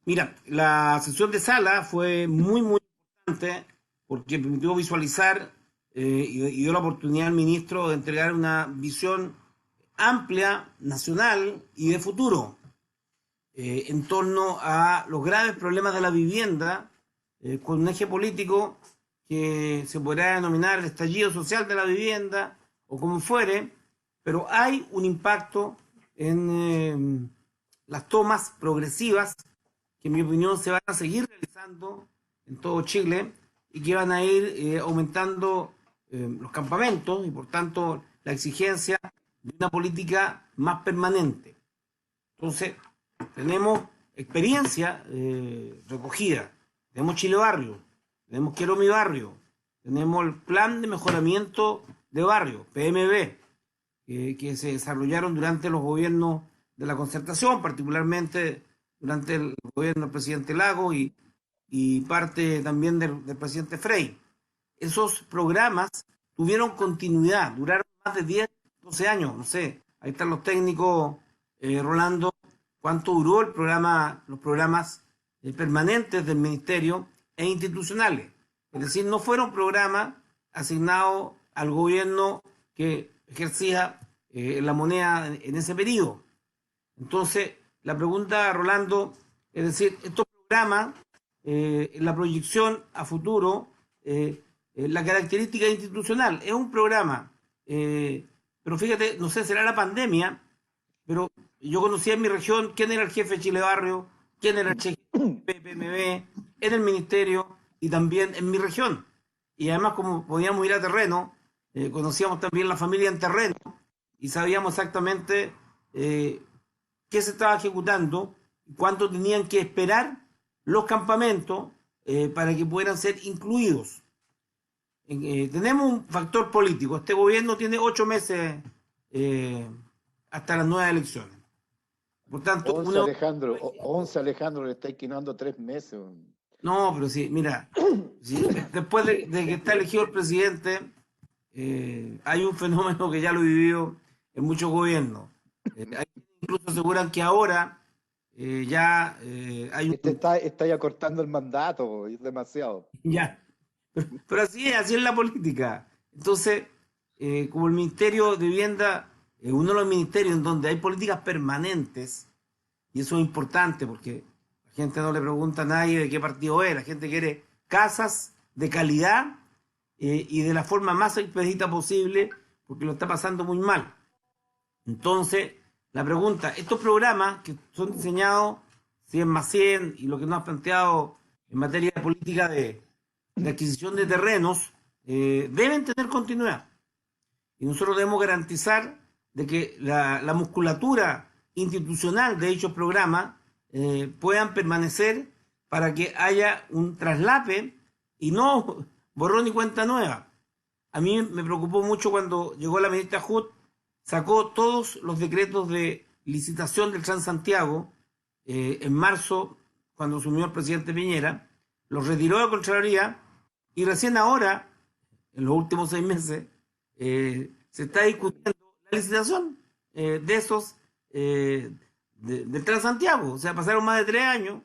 Mira, la sesión de sala fue muy importante porque permitió visualizar y dio la oportunidad al ministro de entregar una visión amplia, nacional y de futuro en torno a los graves problemas de la vivienda, con un eje político que se podrá denominar el estallido social de la vivienda o como fuere, pero hay un impacto en las tomas progresivas que en mi opinión se van a seguir realizando en todo Chile y que van a ir aumentando los campamentos y por tanto la exigencia de una política más permanente. Entonces, tenemos experiencia recogida, tenemos Chile Barrio, tenemos Quiero mi barrio, tenemos el plan de mejoramiento de barrio, PMB, que se desarrollaron durante los gobiernos de la concertación, particularmente durante el gobierno del presidente Lago y parte también del presidente Frey. Esos programas tuvieron continuidad, duraron más de 10, 12 años, no sé, ahí están los técnicos, Rolando, cuánto duró el programa, los programas permanentes del ministerio e institucionales. Es decir, no fueron programas asignados al gobierno que ejercía la moneda en ese periodo. Entonces, la pregunta, Rolando, es decir, estos programas, la proyección a futuro, la característica institucional, es un programa, pero fíjate, no sé, será la pandemia, pero yo conocía en mi región quién era el jefe de Chile Barrio, quién era el jefe de PMB, en el ministerio y también en mi región. Y además, como podíamos ir a terreno, conocíamos también la familia en terreno y sabíamos exactamente qué se estaba ejecutando, cuánto tenían que esperar los campamentos para que pudieran ser incluidos. Tenemos un factor político. Este gobierno tiene 8 meses hasta las nuevas elecciones. Por tanto, 11 Alejandro, 11 Alejandro, le está quinando 3 meses. No, pero sí, mira, sí, después de que está elegido el presidente, hay un fenómeno que ya lo he vivido en muchos gobiernos. Hay incluso aseguran que ahora hay un... Está ya cortando el mandato, es demasiado. Ya, pero así es la política. Entonces, como el Ministerio de Vivienda, uno de los ministerios en donde hay políticas permanentes, y eso es importante porque la gente no le pregunta a nadie de qué partido es, la gente quiere casas de calidad y de la forma más expedita posible porque lo está pasando muy mal. Entonces, la pregunta, estos programas que son diseñados 100 más 100 y lo que nos has planteado en materia de política de adquisición de terrenos, deben tener continuidad. Y nosotros debemos garantizar de que la musculatura institucional de dichos programas puedan permanecer para que haya un traslape y no borrón y cuenta nueva. A mí me preocupó mucho cuando llegó la ministra Hood, sacó todos los decretos de licitación del Transantiago en marzo, cuando asumió el presidente Piñera, los retiró de Contraloría y recién ahora, en los últimos 6 meses, se está discutiendo la licitación de esos del Transantiago. O sea, pasaron más de 3 años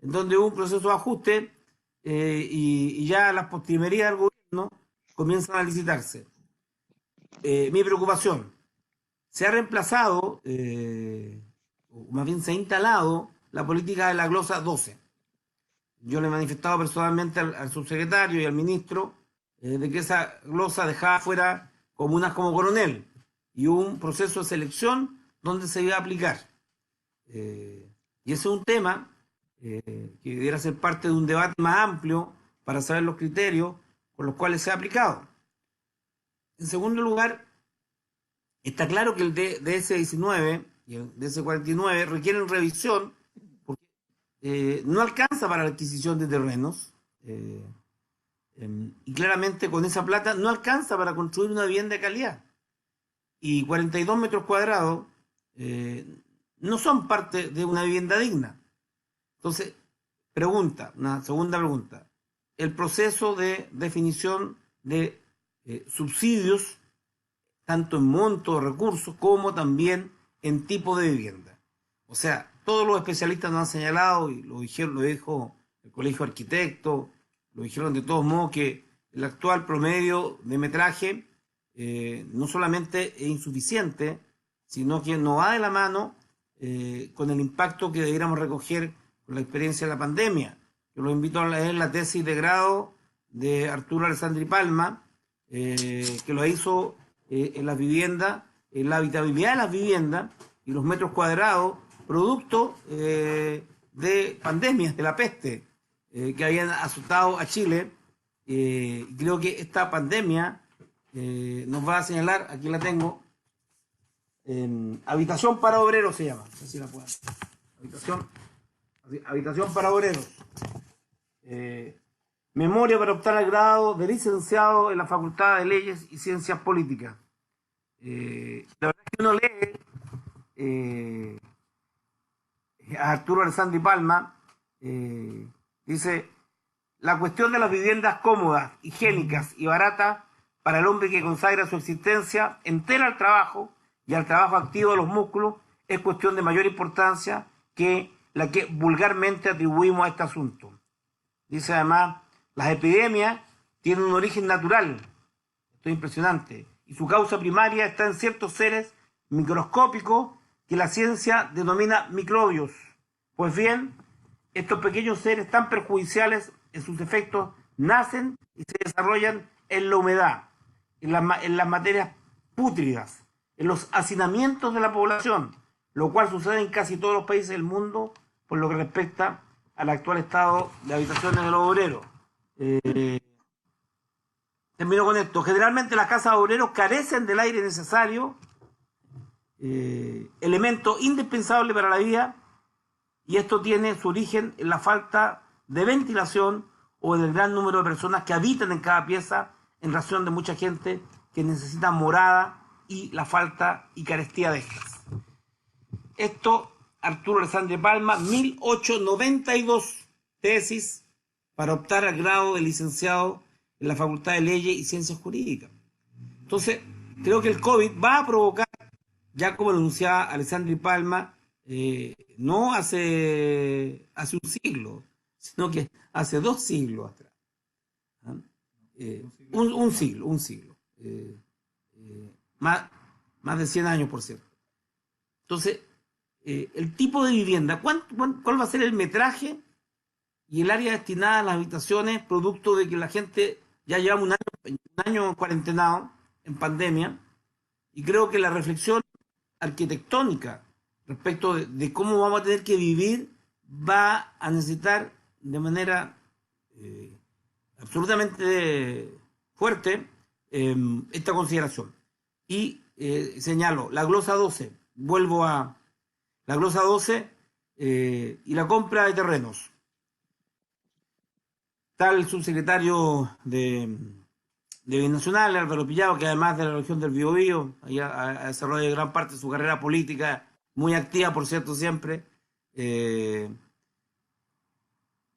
en donde hubo un proceso de ajuste y ya las postrimerías del gobierno comienzan a licitarse. Mi preocupación, se ha reemplazado, o más bien se ha instalado la política de la glosa 12. Yo le he manifestado personalmente al subsecretario y al ministro de que esa glosa dejaba fuera comunas como Coronel y hubo un proceso de selección donde se iba a aplicar. Y ese es un tema que debiera ser parte de un debate más amplio para saber los criterios con los cuales se ha aplicado. En segundo lugar, está claro que el DS-19 y el DS-49 requieren revisión porque no alcanza para la adquisición de terrenos y claramente con esa plata no alcanza para construir una vivienda de calidad. Y 42 metros cuadrados no son parte de una vivienda digna. Entonces, una segunda pregunta. El proceso de definición de subsidios, tanto en monto de recursos como también en tipo de vivienda. O sea, todos los especialistas nos han señalado, y lo dijo el Colegio de Arquitectos, lo dijeron de todos modos, que el actual promedio de metraje no solamente es insuficiente, sino que no va de la mano con el impacto que debiéramos recoger con la experiencia de la pandemia. Yo los invito a leer la tesis de grado de Arturo Alessandri Palma, que lo hizo en las viviendas, en la habitabilidad de las viviendas y los metros cuadrados, producto de pandemias, de la peste, que habían azotado a Chile. Creo que esta pandemia nos va a señalar, aquí la tengo, habitación para obreros se llama, no sé si la puedo. Habitación para obreros. Memoria para optar al grado de licenciado en la Facultad de Leyes y Ciencias Políticas. La verdad es que uno lee a Arturo Alessandri Palma, dice: la cuestión de las viviendas cómodas, higiénicas y baratas para el hombre que consagra su existencia entera al trabajo y al trabajo activo de los músculos es cuestión de mayor importancia que la que vulgarmente atribuimos a este asunto. Dice además: las epidemias tienen un origen natural, esto es impresionante, y su causa primaria está en ciertos seres microscópicos que la ciencia denomina microbios. Pues bien, estos pequeños seres tan perjudiciales en sus efectos nacen y se desarrollan en la humedad, en las materias pútridas, en los hacinamientos de la población, lo cual sucede en casi todos los países del mundo por lo que respecta al actual estado de habitaciones de los obreros. Termino con esto. Generalmente las casas de obreros carecen del aire necesario, elemento indispensable para la vida, y esto tiene su origen en la falta de ventilación o en el gran número de personas que habitan en cada pieza, en razón de mucha gente que necesita morada y la falta y carestía de estas. Esto, Arturo Alessandri Palma, 1892, tesis para optar al grado de licenciado en la Facultad de Leyes y Ciencias Jurídicas. Entonces, creo que el COVID va a provocar, ya como lo anunciaba Alessandri Palma, no hace un siglo, sino que hace 2 siglos atrás. Un siglo. Más de 100 años, por cierto. Entonces, el tipo de vivienda, ¿cuál va a ser el metraje y el área destinada a las habitaciones, producto de que la gente ya lleva un año cuarentenado en pandemia? Y creo que la reflexión arquitectónica respecto de cómo vamos a tener que vivir va a necesitar de manera absolutamente fuerte esta consideración. Y señalo, la glosa 12, vuelvo a la glosa 12 y la compra de terrenos. Está el subsecretario de Binacional, Álvaro Pillado, que además de la región del Biobío, ha desarrollado gran parte de su carrera política, muy activa, por cierto, siempre.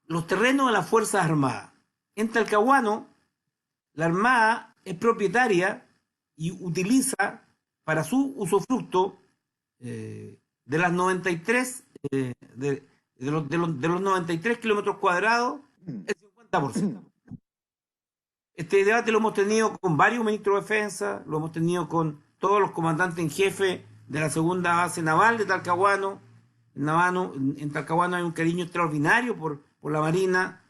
Los terrenos de las Fuerzas Armadas. En Talcahuano, la Armada es propietaria y utiliza para su usufructo de las 93, de los 93 kilómetros cuadrados, el 50%. Este debate lo hemos tenido con varios ministros de defensa, lo hemos tenido con todos los comandantes en jefe de la segunda base naval de Talcahuano. En Talcahuano hay un cariño extraordinario por la Marina.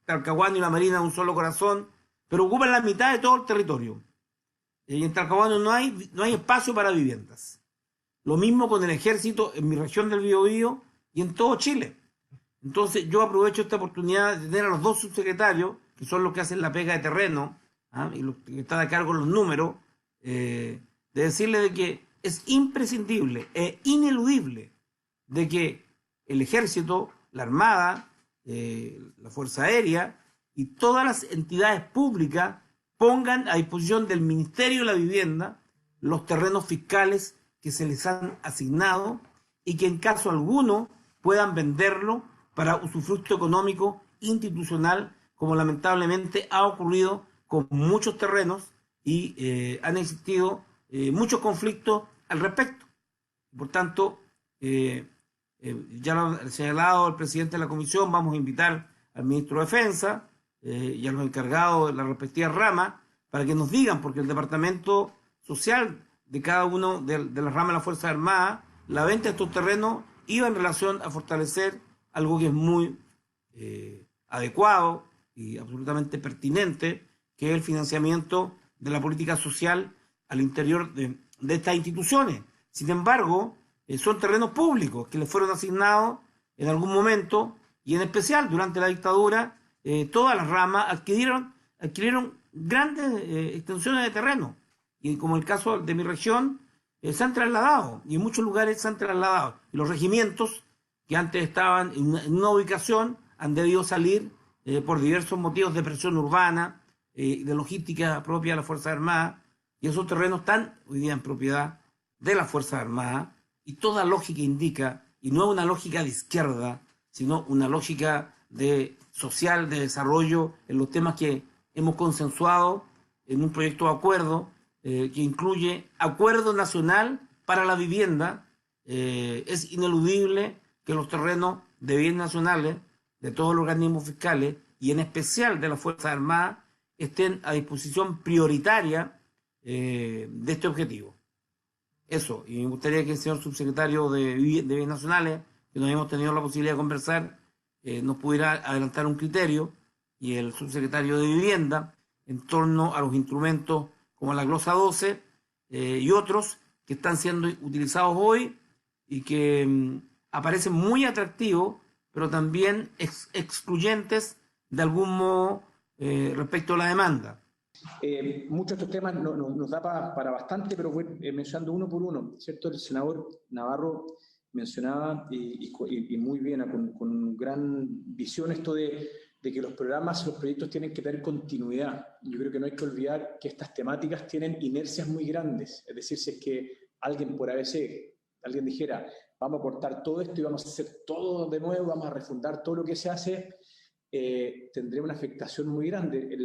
Talcahuano y la Marina un solo corazón, pero ocupan la mitad de todo el territorio. Y en Talcahuano no hay espacio para viviendas. Lo mismo con el ejército en mi región del Biobío y en todo Chile. Entonces yo aprovecho esta oportunidad de tener a los 2 subsecretarios, que son los que hacen la pega de terreno, y los que están a cargo de los números, de decirles de que es imprescindible e ineludible de que el ejército, la Armada, la Fuerza Aérea y todas las entidades públicas pongan a disposición del Ministerio de la Vivienda los terrenos fiscales que se les han asignado y que en caso alguno puedan venderlo para usufructo económico institucional, como lamentablemente ha ocurrido con muchos terrenos y han existido muchos conflictos al respecto. Por tanto, Ya lo ha señalado el presidente de la comisión, vamos a invitar al ministro de Defensa y a los encargados de las respectivas ramas para que nos digan, porque el departamento social de cada uno de las ramas de las Fuerzas Armadas, la venta de estos terrenos iba en relación a fortalecer algo que es muy adecuado y absolutamente pertinente, que es el financiamiento de la política social al interior de estas instituciones. Sin embargo, son terrenos públicos que les fueron asignados en algún momento, y en especial durante la dictadura, todas las ramas adquirieron grandes extensiones de terreno, y como el caso de mi región, se han trasladado, y en muchos lugares se han trasladado, y los regimientos que antes estaban en una ubicación han debido salir por diversos motivos de presión urbana, de logística propia de las Fuerzas Armadas, y esos terrenos están hoy día en propiedad de las Fuerzas Armadas, y toda lógica indica, y no una lógica de izquierda, sino una lógica social, de desarrollo, en los temas que hemos consensuado en un proyecto de acuerdo que incluye acuerdo nacional para la vivienda. Es ineludible que los terrenos de bienes nacionales, de todos los organismos fiscales, y en especial de las Fuerzas Armadas, estén a disposición prioritaria de este objetivo. Eso, y me gustaría que el señor subsecretario de Bienes Nacionales, que nos hemos tenido la posibilidad de conversar, nos pudiera adelantar un criterio, y el subsecretario de Vivienda, en torno a los instrumentos como la glosa 12 y otros que están siendo utilizados hoy y que aparecen muy atractivos, pero también excluyentes de algún modo respecto a la demanda. Muchos de estos temas nos da para bastante, pero voy mencionando uno por uno, ¿cierto? El senador Navarro mencionaba, y muy bien, con gran visión, esto de que los programas, los proyectos tienen que tener continuidad. Yo creo que no hay que olvidar que estas temáticas tienen inercias muy grandes. Es decir, si es que alguien por ABC, alguien dijera, vamos a cortar todo esto y vamos a hacer todo de nuevo, vamos a refundar todo lo que se hace, tendría una afectación muy grande.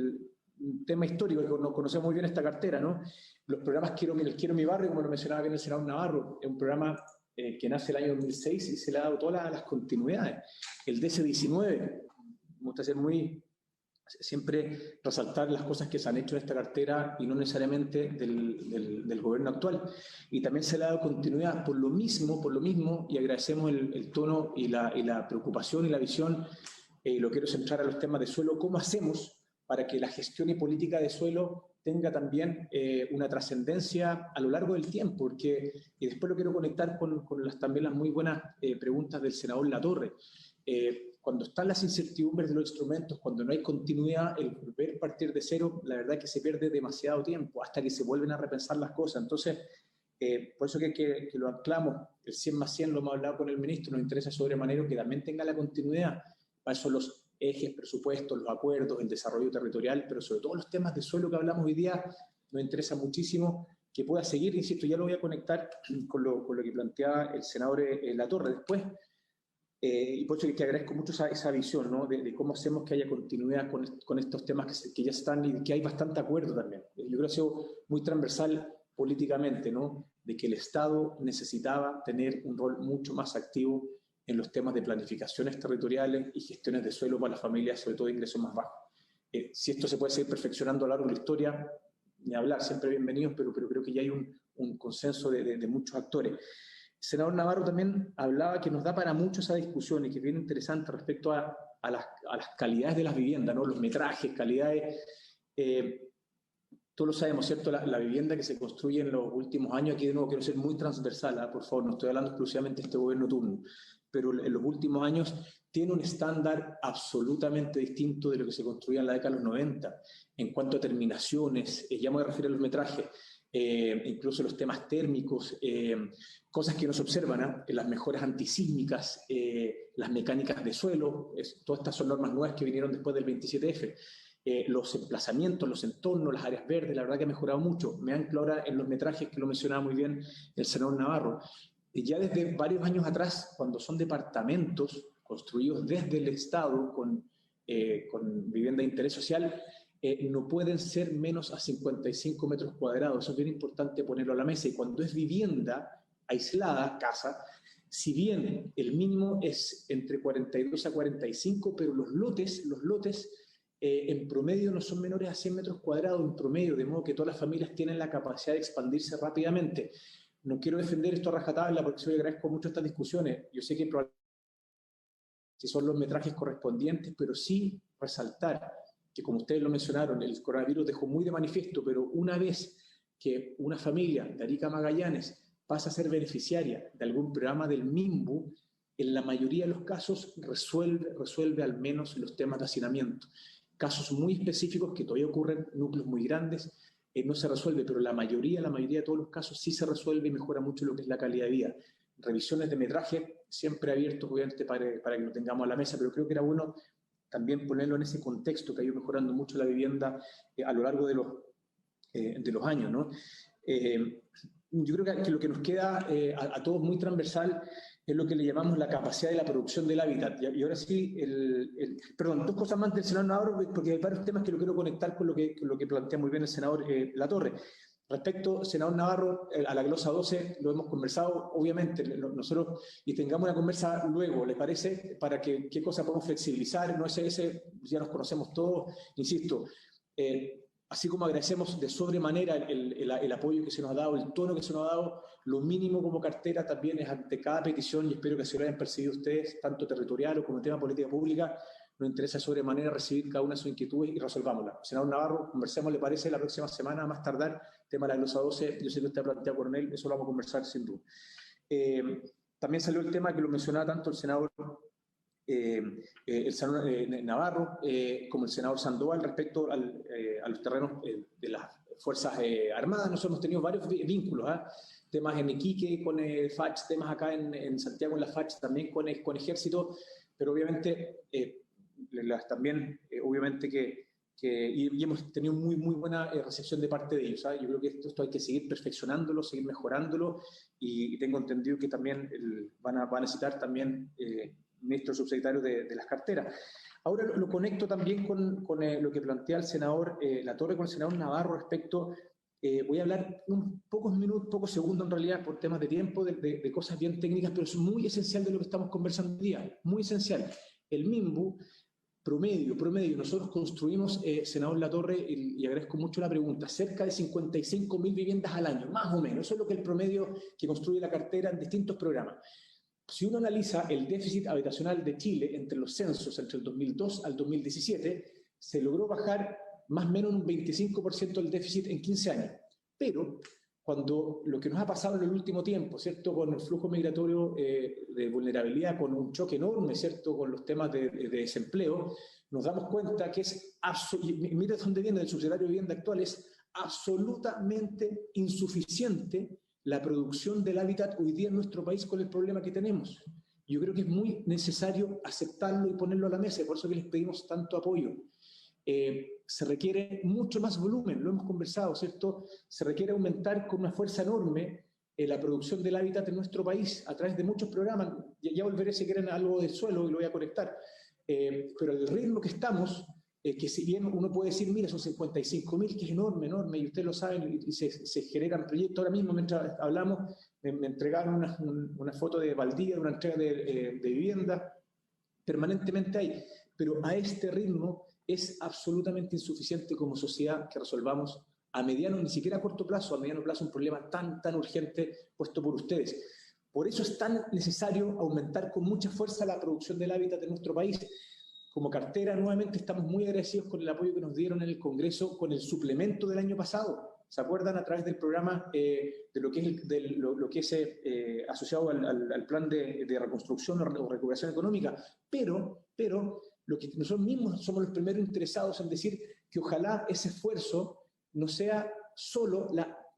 Un tema histórico, que nos conocemos muy bien esta cartera, ¿no? Los programas Quiero mi barrio, como lo mencionaba bien el senador Navarro, es un programa que nace el año 2006 y se le ha dado todas las continuidades. El DC-19, me gusta siempre resaltar las cosas que se han hecho en esta cartera y no necesariamente del gobierno actual. Y también se le ha dado continuidad por lo mismo, y agradecemos el tono y la preocupación y la visión, y lo quiero centrar a los temas de suelo. ¿Cómo hacemos para que la gestión y política de suelo tenga también una trascendencia a lo largo del tiempo? Y después lo quiero conectar con también las muy buenas preguntas del senador Latorre. Cuando están las incertidumbres de los instrumentos, cuando no hay continuidad, el volver a partir de cero, la verdad es que se pierde demasiado tiempo hasta que se vuelven a repensar las cosas. Entonces, por eso que lo anclamos, el 100+100 lo hemos hablado con el ministro, nos interesa sobremanera que también tenga la continuidad. Para eso los ejes, presupuestos, los acuerdos, el desarrollo territorial, pero sobre todo los temas de suelo que hablamos hoy día, nos interesa muchísimo que pueda seguir. Insisto, ya lo voy a conectar con lo que planteaba el senador Latorre después, y por eso que agradezco mucho esa visión, ¿no? de cómo hacemos que haya continuidad con estos temas que ya están y que hay bastante acuerdo también. Yo creo que ha sido muy transversal políticamente, ¿no? De que el Estado necesitaba tener un rol mucho más activo en los temas de planificaciones territoriales y gestiones de suelo para las familias, sobre todo de ingresos más bajos. Si esto se puede seguir perfeccionando a lo largo de la historia, ni hablar, siempre bienvenidos, pero creo que ya hay un consenso de muchos actores. El senador Navarro también hablaba que nos da para mucho esa discusión y que es bien interesante respecto a las calidades de las viviendas, ¿no? Los metrajes, calidades. Todos lo sabemos, ¿cierto? La vivienda que se construye en los últimos años, aquí de nuevo quiero ser muy transversal, por favor, no estoy hablando exclusivamente de este gobierno turno, pero en los últimos años tiene un estándar absolutamente distinto de lo que se construía en la década de los 90, en cuanto a terminaciones, ya me voy a referir a los metrajes, incluso los temas térmicos, cosas que no se observan, las mejoras antisísmicas, las mecánicas de suelo, todas estas son normas nuevas que vinieron después del 27F. Los emplazamientos, los entornos, las áreas verdes, la verdad que ha mejorado mucho. Me anclo ahora en los metrajes, que lo mencionaba muy bien el senador Navarro. Ya desde varios años atrás, cuando son departamentos construidos desde el Estado con vivienda de interés social, no pueden ser menos a 55 metros cuadrados. Eso es bien importante ponerlo a la mesa. Y cuando es vivienda aislada, casa, Si bien el mínimo es entre 42 a 45, pero los lotes en promedio no son menores a 100 metros cuadrados en promedio, de modo que todas las familias tienen la capacidad de expandirse rápidamente. No quiero defender esto a rajatabla porque yo le agradezco mucho estas discusiones. Yo sé que probablemente si son los metrajes correspondientes, pero sí resaltar que, como ustedes lo mencionaron, el coronavirus dejó muy de manifiesto, pero una vez que una familia de Arica Magallanes pasa a ser beneficiaria de algún programa del MIMBU, en la mayoría de los casos resuelve al menos los temas de hacinamiento. Casos muy específicos que todavía ocurren, núcleos muy grandes, no se resuelve, pero la mayoría de todos los casos sí se resuelve y mejora mucho lo que es la calidad de vida. Revisiones de metraje siempre abiertos, obviamente, para que lo tengamos a la mesa, pero creo que era bueno también ponerlo en ese contexto que ha ido mejorando mucho la vivienda a lo largo de los años, ¿no? Yo creo que lo que nos queda a todos muy transversal es lo que le llamamos la capacidad de la producción del hábitat. Y ahora sí, perdón, dos cosas más del senador Navarro, porque hay varios temas que lo quiero conectar con lo que plantea muy bien el senador Latorre. Respecto, senador Navarro, a la glosa 12, lo hemos conversado, obviamente, nosotros, y tengamos una conversa luego, ¿le parece? Para que qué cosa podemos flexibilizar, no es ese, ya nos conocemos todos, insisto, así como agradecemos de sobremanera el apoyo que se nos ha dado, el tono que se nos ha dado, lo mínimo como cartera también es ante cada petición, y espero que así lo hayan percibido ustedes, tanto territorial o como tema de política pública, nos interesa sobremanera recibir cada una de sus inquietudes y resolvámosla. Senador Navarro, conversemos, ¿le parece? La próxima semana, a más tardar, tema de la glosa 12, yo sé que usted ha planteado con él, eso lo vamos a conversar sin duda. También salió el tema que lo mencionaba tanto el senador Navarro, como el senador Sandoval, respecto a los terrenos de las Fuerzas Armadas. Nosotros hemos tenido varios vínculos, temas en Iquique con FACH, temas acá en Santiago en la FACH, también con Ejército, pero obviamente también, obviamente y hemos tenido muy buena recepción de parte de ellos. Yo creo que esto hay que seguir perfeccionándolo, seguir mejorándolo, y tengo entendido que también van a necesitar también ministro subsecretario de las carteras. Ahora lo conecto también con lo que plantea el senador Latorre, con el senador Navarro respecto, voy a hablar pocos segundos en realidad por temas de tiempo, de cosas bien técnicas, pero es muy esencial de lo que estamos conversando hoy día, muy esencial. El MIMBU, promedio, nosotros construimos, senador Latorre, y agradezco mucho la pregunta, cerca de 55.000 viviendas al año, más o menos, eso es lo que el promedio que construye la cartera en distintos programas. Si uno analiza el déficit habitacional de Chile entre los censos, entre el 2002 al 2017, se logró bajar más o menos un 25% del déficit en 15 años. Pero cuando lo que nos ha pasado en el último tiempo, ¿cierto?, con el flujo migratorio de vulnerabilidad, con un choque enorme, ¿cierto?, con los temas de desempleo, nos damos cuenta que y mira de dónde viene el subsecretario de Vivienda actual, es absolutamente insuficiente la producción del hábitat hoy día en nuestro país con el problema que tenemos. Yo creo que es muy necesario aceptarlo y ponerlo a la mesa, y por eso que les pedimos tanto apoyo. Se requiere mucho más volumen, lo hemos conversado, ¿cierto? Se requiere aumentar con una fuerza enorme la producción del hábitat en nuestro país a través de muchos programas. Ya volveré si quieren algo del suelo y lo voy a conectar. Pero el ritmo que estamos, que si bien uno puede decir, mira, son 55.000, que es enorme, y ustedes lo saben, y se generan proyectos. Ahora mismo, mientras hablamos, me entregaron una foto de Valdía, de una entrega de vivienda, permanentemente hay, pero a este ritmo es absolutamente insuficiente como sociedad que resolvamos a mediano, ni siquiera a corto plazo, a mediano plazo, un problema tan urgente puesto por ustedes. Por eso es tan necesario aumentar con mucha fuerza la producción del hábitat de nuestro país. Como cartera, nuevamente, estamos muy agradecidos con el apoyo que nos dieron en el Congreso con el suplemento del año pasado. ¿Se acuerdan? A través del programa de lo que es asociado al plan de reconstrucción o recuperación económica. Pero lo que nosotros mismos somos los primeros interesados en decir que ojalá ese esfuerzo no sea solo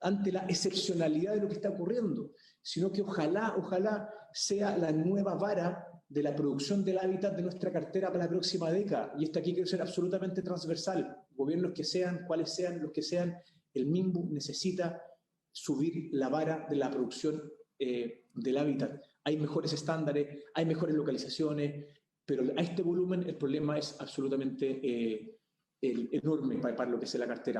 ante la excepcionalidad de lo que está ocurriendo, sino que ojalá sea la nueva vara de la producción del hábitat de nuestra cartera para la próxima década. Y esto aquí quiere ser absolutamente transversal. Gobiernos que sean, cuales sean, los que sean, el MIMBU necesita subir la vara de la producción del hábitat. Hay mejores estándares, hay mejores localizaciones, pero a este volumen el problema es absolutamente enorme para lo que es la cartera.